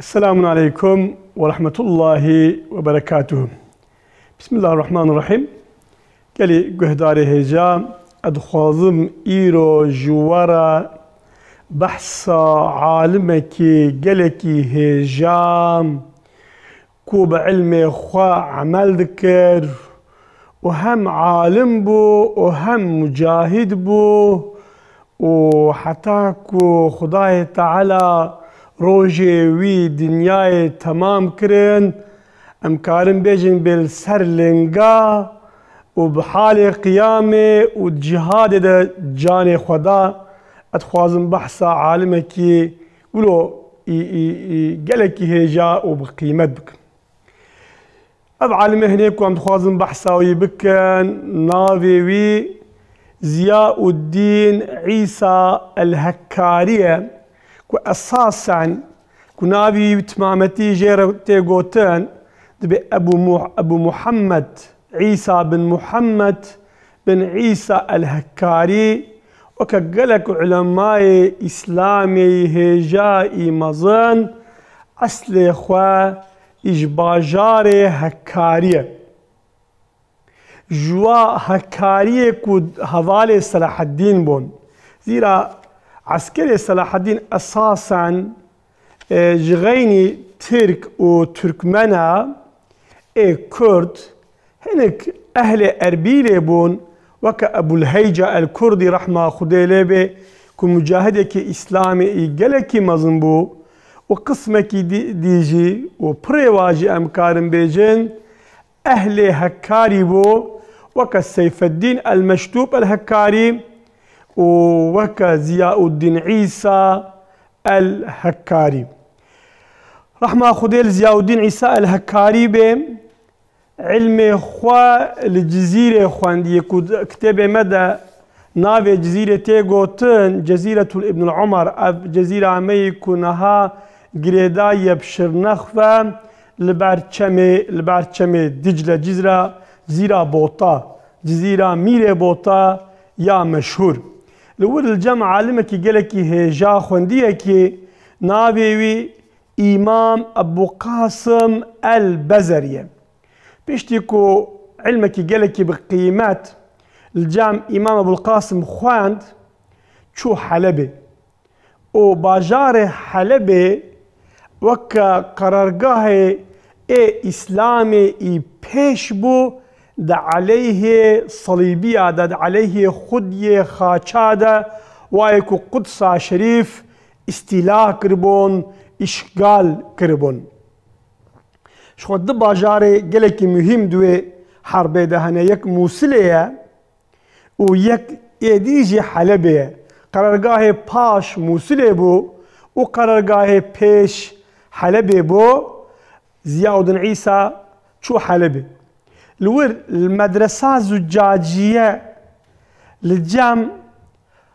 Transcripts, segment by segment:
السلام عليكم ورحمة الله وبركاته. بسم الله الرحمن الرحيم. قالي قهداري هجا أدخوظم إيرو جوارا بحث عالمكي قالكي هجام كوب علمي خوا عمل ذكر وهم عالم بو وهم مجاهد بو وحتاكو خداي تعالى روجي وي دنياي تمام كرن امكارن بيجن بالسر لنقا وبحال قيامي وجهاد دا جاني خدا اتخوازن بحثا عالمكي ولو قالكي هيجا وبقيمت بك اب عالمي هنيكو ام تخوازن بحثا ويبكن نافي وي زياء الدين عيسى الهكارية وأساساً كنابي تمامتي جيرة تيغوتان دبي أبو محمد عيسى بن محمد بن عيسى الهكاري وكقلك علماء إسلامي هجائي مظن أصل خوا إجباجاري هكارية جوا هكارية كود هذالي صلاح الدين بون زيرا عسكري صلاح الدين أساساً جغيني ترك وتركمنا كرد هناك أهل أربيلي بون وكا أبو الهيجة الكردي رحمة خديلي كمجاهدك إسلامي قلكي مزنبو وقسمك ديجي وبريواجي أمكارن بيجن أهل هكاري بو وكا سيف الدين المشتوب الهكاري وكا زياء الدين عيسى الهكاري رحمة خديل زياء الدين عيسى الهكاري علم خوا الجزيرة خواندية كتاب مدى نافي جزيرة تيغوتن جزيرة الابن العمر جزيرة عمي كونها قريداية بشرنخفة لبارتشمي دجلة جزيرة بوطا جزيرة ميري بوطا يا مشهور لول الجمع عالمك قالكي هيجا خوندية كي نابيوي إمام أبو قاسم البزرية بيشتيكو علمك قالكي بقيمات الجامع إمام أبو القاسم خواند شو حلبي وباجار حلبي وكا قرارقاه إسلامي بيش بو دا عليه صليبية دا عليه خدية خاچادة وايكو قدسة شريف استيلاء كربون إشغال كربون شو د باجاري قلقي مهم دوي حربي ده هنا يك موصلية ويك يديجي حلبية قرارقاه باش موصلي بو وقرارقاه بيش حلبي بو زياء الدين عيسى شو حلبي الور المدرسة زجاجية للجام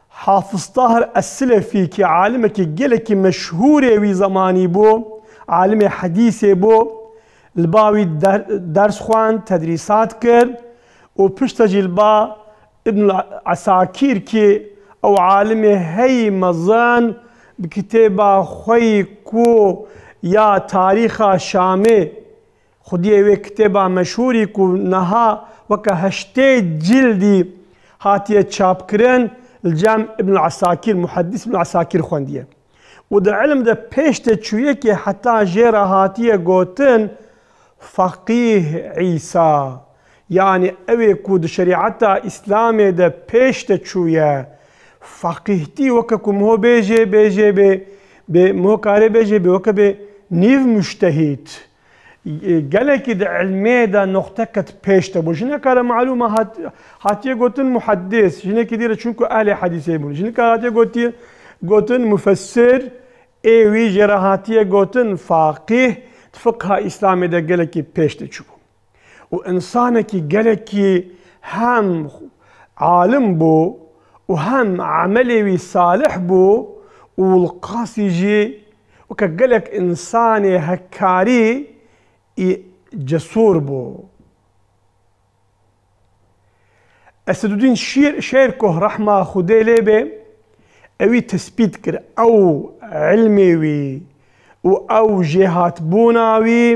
حافظ طاهر السلفي كي عالمك قلكي مشهورة وي زماني بو عالم حديثي بو الباوي درس خوان تدريسات كر وبشتجي البا ابن العساكير كي او عالم هي مزان بكتابة خوي كو يا تاريخ شامي خديه وي كتابة مشهوري كو نها وكا هشتي جلدي هاتيه تشاب كرن الجامع ابن العساكير محدث ابن العساكير خونديه وده علم ده بيشته تشويكي حتى جيرا هاتيه قوتن فقيه عيسى يعني اوي كود شريعتا اسلامي ده بيشته تشويه فقيهتي وكاكم هو بيجي مو كاري بيجي وكا بي نيف مجتهد قالك ده علمي ده نقطة بيشته بو جنة كارا معلومة هاتيه قوتن محدث جنة كديرة شنكو أهل حديثي بو جنة كارا هاتيه قوتن مفسر ايوي جرا هاتيه قوتن فقيه فقه إسلامي ده قالك بيشته شو وإنسانك قالك هم عالم بو وهم عملي صالح بو والقاسي جي وكقالك إنساني هكاري جسور بو أسد الدين شيركه رحمة خدي ليبي أوي تثبيت كر أو علمي وي و ئەو جێهاتبووناوی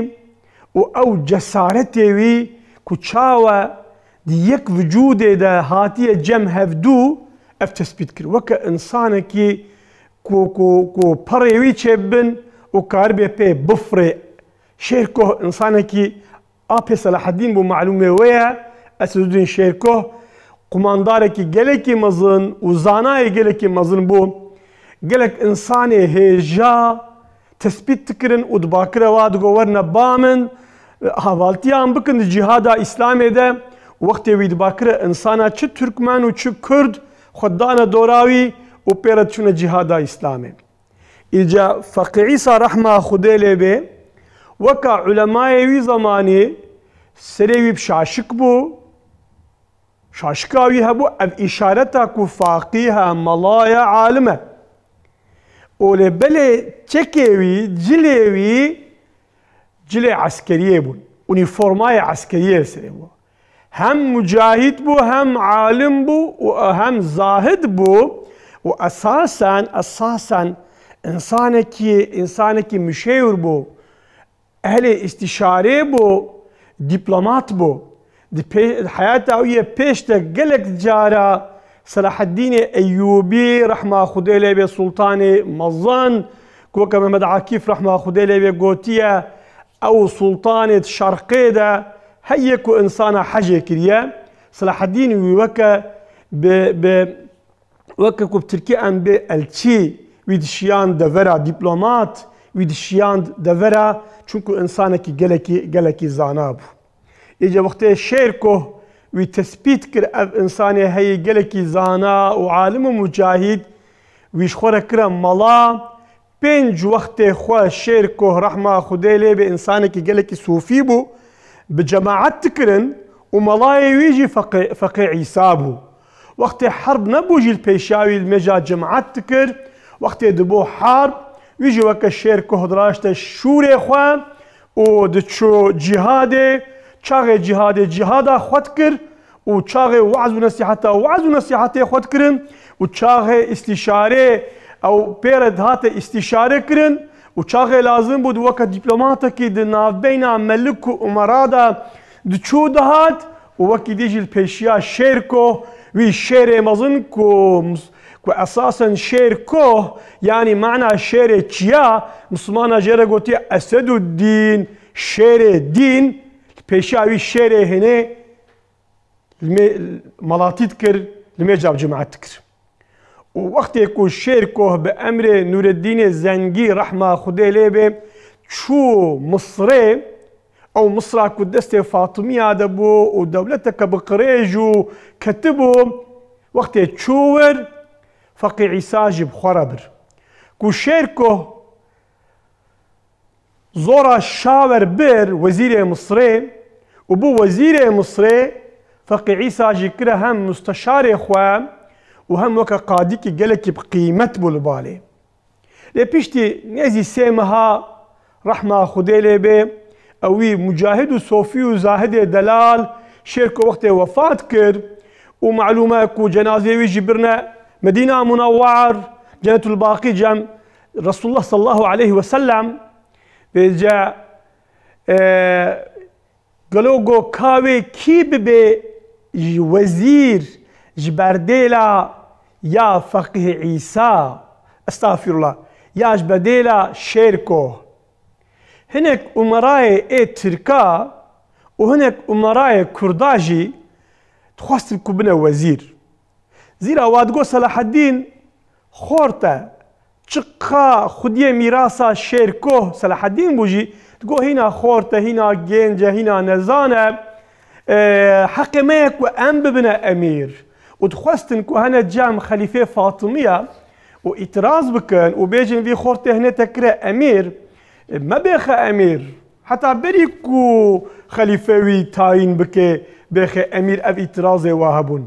و ئەو جەسارەتێوی کو چاوە یەک وجودێدا هاتیە جەم هەفتوو ئەف تەسبیت کرد وەکە ئینسانێکی کو پەڕێوی چێ بن و کار بێ پێ بفرێ شێرکۆ ئینسانێکی ئاپێ سەلاحەدین بوو معلومێ وەیە ئەسەدودین شێرکۆ قوماندارێکی گەلێکی مەزن و زانایە گەلێکی مەزن بوو gelek insanê hêja tespît dikirin û dibakireva digo werne ba min havaltiyan bikin di cîhada İslamê de wextê wî dibakire insana çi Türkmen û çi Kurd xwedane dorawî û pêre çûne cîhada İslamê. Îca Feqî İsa rehma Xwedê lê bê weka ulemayê wî zamanê serê wî şaşik bû şaşika wî hebû ev îşareta ku faqîhe malaya alim e. Olê belê çekê wî cilê wî cilê eskeriyê bûn. Unîformayê eskeriyê serê bû. Hem mücahid bû, hem alim bû û hem zahid bû û esasen insanekî müşêwir bû. Ehlê istişarê bû, dîplomat bû. Di heyata wî yê pêş de gelek cara Selahaddin Eyyûbî rehma Xwedê lê bê Sultanê Mezin ku weke Mehmed Akîf rehma Xwedê lê bê gotiye ew Sultanê Şerqê de heyê ku insana hecê kiriye Selahaddin wî weke ku bi Tirkiye em bê elçî wî dişiyan devera dîplomat wî dişiyan devera çunku insanekî gelekî zana bû. Îca wextê Şêrkoh wî tespît kir ev insanê heyê gelekî zana û alim û mücahid wî ji xwe re kire mala pênc wextê xwe Şêrkoh rehma Xwedê lê bê insanekî gelekî sûfî bû bi cemaet dikirin û malayê wî jî Feqî İsa bû. Wextê herb nebû jî li pêşiya wî li mêja cemaet dikir wextê dibû herb wî jî weke Şêrkoh diraşte şûrê xwe û diçû cîhadê çaxê cîhadê cîhada xwe dikir û çaxê wez û nesîhetê xwe dikirin û çaxê îstîşarê ew pêre dihate îstîşare kirin û çaxê lazim bû di weke dîplomatekî di navbeyna melik û umera de diçû dihat û wekî dî jî li pêşiya Şêrkoh wî şêrê mezin ku esasen Şêrkoh yanî mena şêrê çiya Mislimana jê re gotiye Eseduddîn şêrê dîn pêşiya wî şêrê hinê malatî dikir li mêca cemaet dikir. û wextê ku Şêrkoh bi emrê Nûreddînê Zengî rehma Xwedê lê bê çû Misrê ew Misra ku destê Fatimiya de bû û dewleteke bi qirêj û ketibû wextê çû wir Feqî İsa jî bi xwe re bir. Ku Şêrkoh zora şawer bir wezîrê Misrê û bu wezîrê Misrê Feqî İsa jî kire hem müsteşarê xwe û hem weke qadîkî gelekî bi qîmet bû li balê. Lê piştî nêzî sê meha rehma Xwedê lê bê ew wî mücahid û sofî û zahidê delal Şêrkoh wextê wefat kir û malûm e ku cenazeyê wî jî birine Medîna Munewwer Cennetulbaqî cem Resulullah sallallahu aleyhi ve sellem bêje gelo got kavê kî bibe wezîr ji berdêla ya Feqî İsa estağfirullah ya ji berdêla Şêrkoh hinek umerayê ê Tirka û hinek umerayê Kurda jî dixwastin ku bine wezîr. Zîra wa digot Selahaddîn xor te çiqa xwediyê mîrasa Şêrkoh Selahaddîn bû jî digot hîna xor te hîna gênc e hîna nezan e heqê me ye ku em bibine emîr û dixwestin ku hene cem xelîfê Fatimiya û îtiraz bikin û bêjin vî xor te hinê te kire emîr me bêxe emîr heta berî ku xelîfê wî tayîn bike bêxe emîr ev îtirazê wa hebûn.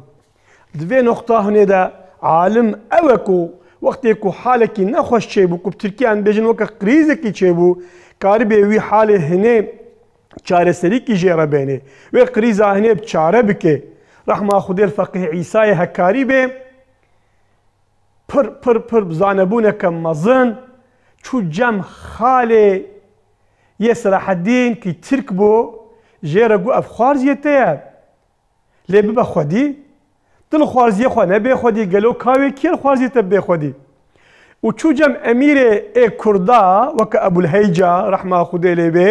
Di vê noxta hinê de alim ew e ku wextê ku halekî nexweş çêbû ku Tirkiyeyan bêjin weke krîzekî çêbû karibê wî halê hinê çareserîkî jê re bêne wê krîza hinê bi çare bike rehma Xwedê Feqî İsayê hekarî bê pir zanebûneke mezin چو جم خاله یه صلاح الدین کی ترک بو جیره گو اف خوارزیته لی ببا خودی دل خوارزیه خو نبی خودی گلو کاوی کیل خوارزیته بی خودی و چو جم امیر ای کردا وک ابو الهیجا رحمه خودی لی بی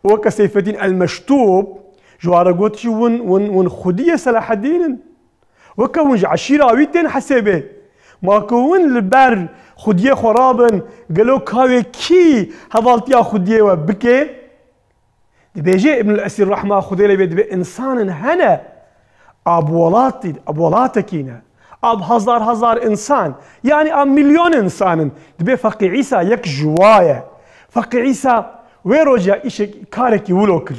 وک سیف الدین المشطوب جواره گوتشی ون خودی صلاح الدین وک ونج عشیره آویتین حسابه ما كون البر خديه خرابن قالوا كاوي كي هذالتيا خديه وبكي دبيجي ابن الاسير رحمه خديه لبي انسان هنا ابولاتكينا اب هزار انسان يعني اب مليون انسان دبي فقي عيسى يك جوايه فقي عيسى ويروجا ايش كاركي ولوكر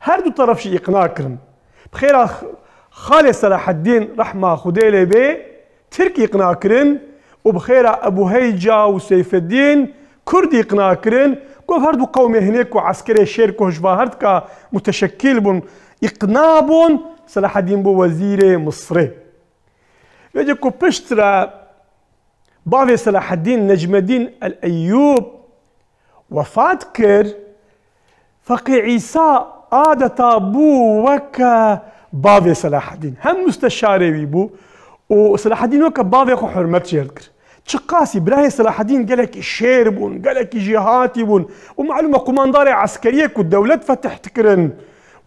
هر دو طرف شي اقناع كرن بخير خالي صلاح الدين رحمه خديه لبي تركي اقناع كرن وبخيرة أبو هيجا وسيف الدين كردي اقناع كرن كوف هردو قومي هناك وعسكري شيركو هجبا متشكل بون اقناع بون صلاح الدين بو وزير مصري يجيكو بشترا بافي صلاح الدين نجم الدين الأيوب وفات كر فقي عيسى عادة بو وكا بافي صلاح الدين هم مستشاري بو وصلاح الدين وكا بافي خو حرمت شيركر تشقاسي براهي صلاح الدين قالك شير بون قالك جهاتي بون ومعلومة قمانداري عسكرية كو الدولة فتحت كرن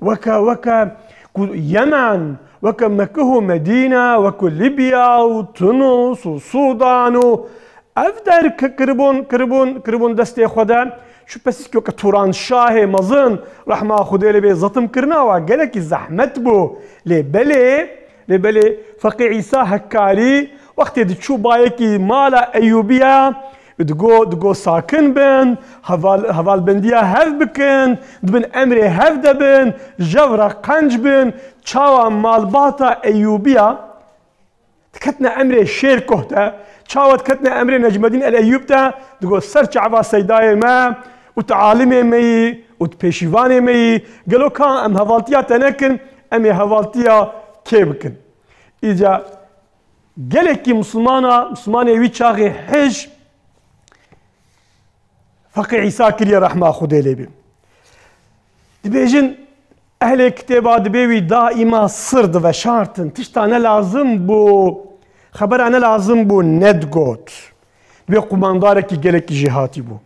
وكا كو يمن وكا مكهو مدينة وكو ليبيا وتونس وسودان أفدر كربون دستي خدا شو بس كيو كتوران شاه مظن رحمة خدي لبي زطم كرنا وقالك زحمت بو لبلي فقي عيسى هكاري وقت تشو بايكي مالا ايوبيا دقو ساكن بن هفال بنديا هف بكن دبن امري هف دبن جورا قنج بن تشاوا مالباتا ايوبيا تكتنا امري شير كهتا تشاوا تكتنا امري نجم الدين الايوبتا دقو سرچ عبا سيداي ما وتعالمي مي وتبيشيفاني مي قالوا كان ام هفالتيا تنكن امي هفالتيا كيبكن إذا قالك مسلمان يوي تشاغي حج فقي عيسى كريا رحمه خدي لبي دبيجن اهل الكتابة دبيوي دائما صرد وشارتن تشتا لازم بو خبر انا لازم بو ندقوت دبي قماندارك قالك جهاتي بو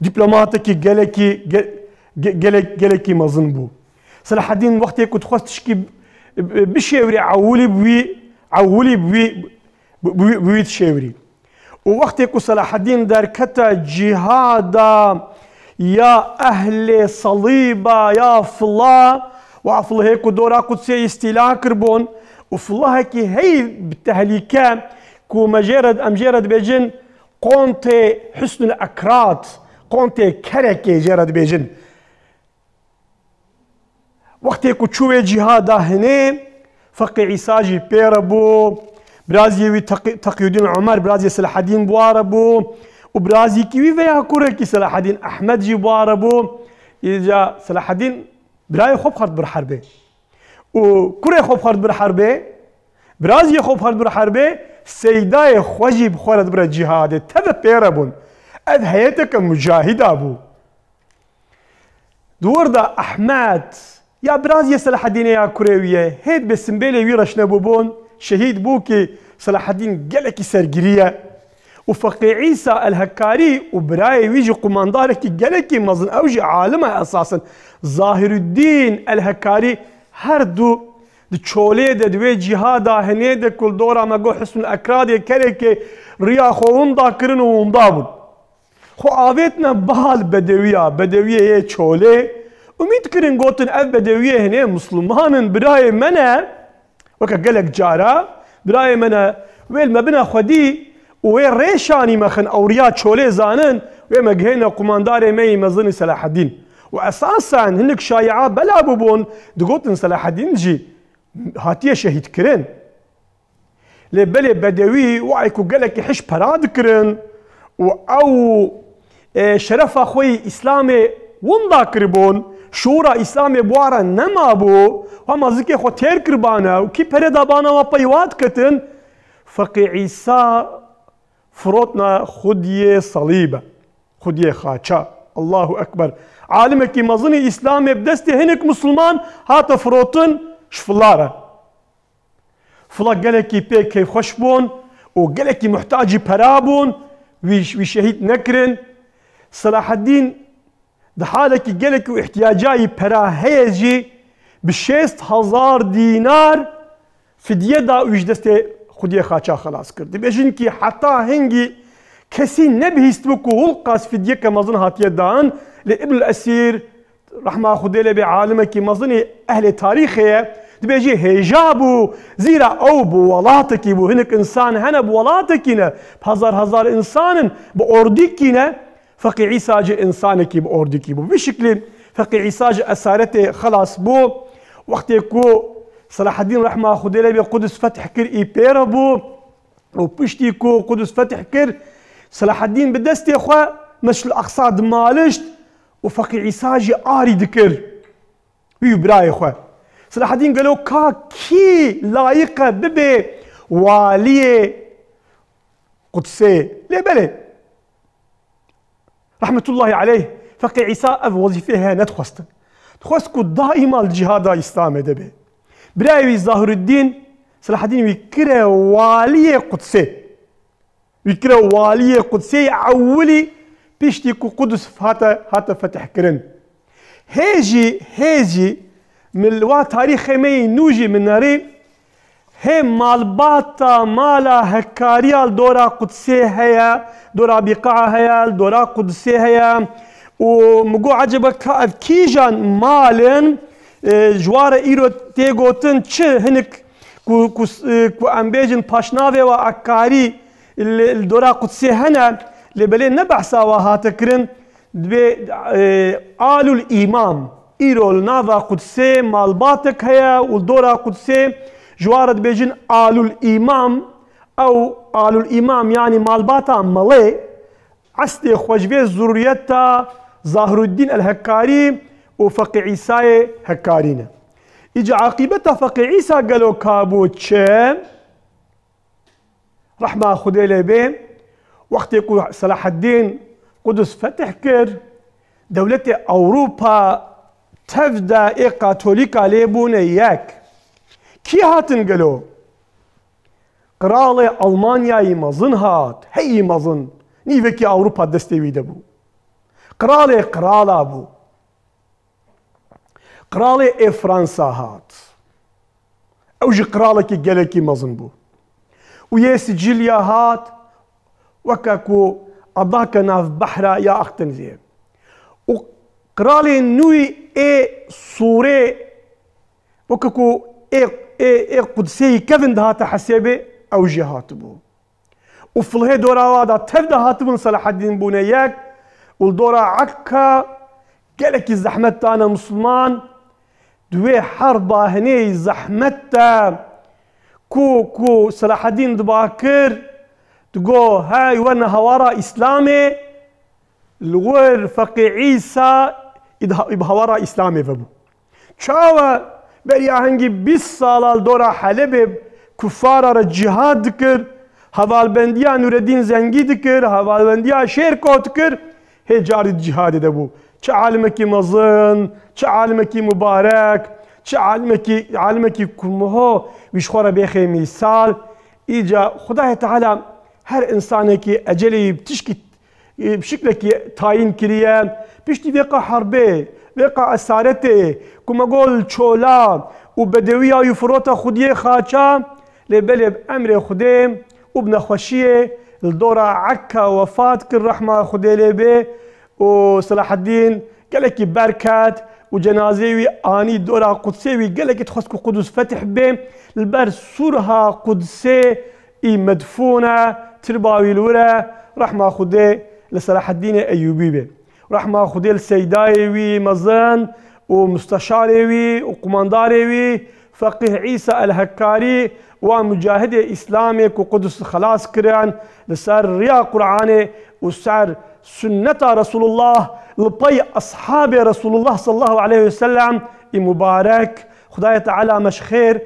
دبلوماتك قالك مظن بو صلاح الدين وقت كنت خواست تشكي بشيوري عولي بوي تشيوري ووقت يكو صلاح الدين دار كتا جهادا يا أهل صليبة يا فلا وعفلا هيكو دورا قدسي استيلاء كربون وفلا هيكي هي بالتهليكا كو مجرد بيجن قونتي حسن الأكرات قونتي كركي جرد بيجن وقت يكو تشوي جهادا هني فقي عيسى جي بيربو برازي تقي الدين عمر برازي صلاح الدين بواربو وبرازي كيوي فيها كوركي صلاح الدين احمد جي بواربو يجا صلاح الدين براي خوب خرد بالحربه وكوري خوب خرد بالحربه برازي خوب خرد بالحربه سيداي خوجي بخورد برا جهاد تبع بيربون اذ هيتك مجاهد ابو دور دا احمد يا برازي صلاح الدين يا كوريويه هيد بسمبيلي ويرش نبوبون شهيد بوكي صلاح الدين قالكي سرقريه وفقي عيسى الهكاري وبراي ويجي قماندارك قالكي مظن اوجي عالمه اساسا ظاهر الدين الهكاري هردو دشولي دوي جهادا هنيدا كل دورا ما جو حسن الاكراد كريكي ريا خون ذاكرن ومضابط خو عابتنا بال بدويه هي تشولي وميت كرن قوتن اف بدويه هنا مسلمان براي منا وكا قالك جارا براي منا ويل ما بنا خدي وين ريشاني مخن اوريا تشولي زانن وين ما جهينا قمانداري مي مظن صلاح الدين واساسا هنك شايعات بلا بوبون دقوتن صلاح الدين جي هاتيه شهيد كرن لبلي بدوي وعيكو قالك حش براد كرن او شرف اخوي اسلامي وندا كربون شورا اسلامي بوارا نما بو وما زكي خو تير كربانا وكي بريدا بانا وبيوات كتن فقي عيسى فروتنا خديه صليبه خودی خاچا. الله أكبر. عالمك مظني إسلامي بدستي هنك مسلمان هاتا فروتن شفلارة فلا قالكي بيك كيف خشبون وقالكي محتاجي برابون وشهيد نكرن. صلاح الدين دحالكي قالكي احتياجاي براهيجي ب6000 دينار فدية دا وجدستي خودي خاچا خلاص كرد. بيجنكي حتى هنجي كسي نبهيست بكو هلقاس فدية كمظن هاتيه دان لابن الأسير رحمة خدي له بعالمك مظني أهل تاريخه تبيجي هجابو زيرا أو بولاتك بو هنك إنسان هنا بولاتكنا بهزار إنسان بأوردكنا فقي عيسى جي إنسانك بأوردك بو بشكل فقي عيسى جي أسارته خلاص بو وقت يكو صلاح الدين رحمة خدي له بقدس فتح كر إيبيرا بو وبشتي كو قدس فتح كر صلاح الدين بدستي أخوة مش الأقصى دمالشت وفقي عيسى جي آري دكر ويبراي أخوة. صلاح الدين قالوا كي لايقة ببي والي قدسي ليه بلي رحمة الله عليه. فقي عيسى أف وظيفة نتخوستن تخوستكو دائما الجهاد إسلامي دبي براي ظاهر الدين صلاح الدين ويكرا والي قدسي ويكرا والي قدسي عولي بيشتيكو قدس هاتا فتح كرن هيجي من الوا تاريخ مي نوجي من ناري هي مالباتا مالا هكاريال دورا قدسي هيا دورا بقاع هيا دورا قدسي هيا ومقو عجبك كيجان مالن جوار ايرو تيغوتن چه هنك كو امبيجن باشناوي واكاري الدورا قدسي هنا لبلي نبحثا وهاتكرن دبي آلو الإمام إيرو النافا قدسي مالباتك هيا والدورا قدسي جوارد بيجن آلو الإمام أو آلو الإمام يعني مالباتا ملي عستي خوشبي زروريتا ظاهر الدين الهكاري وفقي عيسى هكارينا. إجا عاقبتها فقي عيسى قالوا كابو تشام رحمة خدي له بيه وقت يكون صلاح الدين قدس فتح كر دولة أوروبا تفدا إيه كاثوليكا ليبون إياك كي هاتن قالوا قرالة ألمانيا يمظن هات هي مظن نيفكي أوروبا دستوي دبو قرالة أبو قرالة إيه فرنسا هات أوجي قرالة كي قالكي مظن بو ويا سجليا هات وكاكو أضاك ناف بحرة يا أختن زين وقرالي نوي إيه صورة وكاكو إيه قدسي كفن دهات حسابي أو جهات بو وفلهي دورا وادا تفدا هاتبون صلاح الدين بونياك والدورا عكا قالك الزحمت أنا مسلمان دوي حربة هني زحمتا كو صلاح الدين دباكر تقول هاي وانا هوارا إسلامي الغير فقي عيسى بهوارا إسلامي فبو شاوة بريا هنجي 20 سالة دورا حلب كفارة الجهاد دكر هوالبنديا نور الدين زنگي دكر هوالبنديا شيركو دكر هي جاري الجهاد دبو چه عالمكي مظن چه عالمكي مبارك چه عالمكي كمهو ويشخورا بيخي مثال إيجا خداه تعالى هر إنسانك أجلي بتشكي بشكلك تاين كريا بيشتي بيقع حربي بيقع أسارته كما قول شولا وبدوية يفروتا خديه خاچا لبلي بأمر خديه وابن خوشيه الدورة عكا وفاة كل رحمة خديه لبي وصلاح الدين قالك بركات وجنازيوي آني دورة قدسيوي قالك تخصكو قدس فتح بي البر سورها قدسي مدفونة ترباوي الورا رحمة خديه لصلاح الدين أيوبي بي رحمة خديه السيدايوي مزان ومستشاريوي وقمانداريوي فقيه عيسى الهكاري ومجاهد إسلامي وقدس خلاص كران لسار ريا قرآني وسار سنة رسول الله لطي أصحاب رسول الله صلى الله عليه وسلم مبارك خدايا تعالى مش خير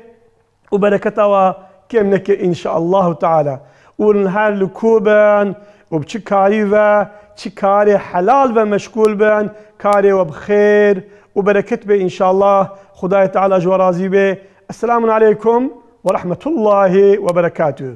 وبركته كمنك إن شاء الله تعالى ونهار لكوبان وبشكايفا چی کاری حلال و مشغول بن، کاری و بخیر و برکت به انشاءالله. خدای تعالی جو راضی به. السلام علیکم و رحمت الله و برکاته.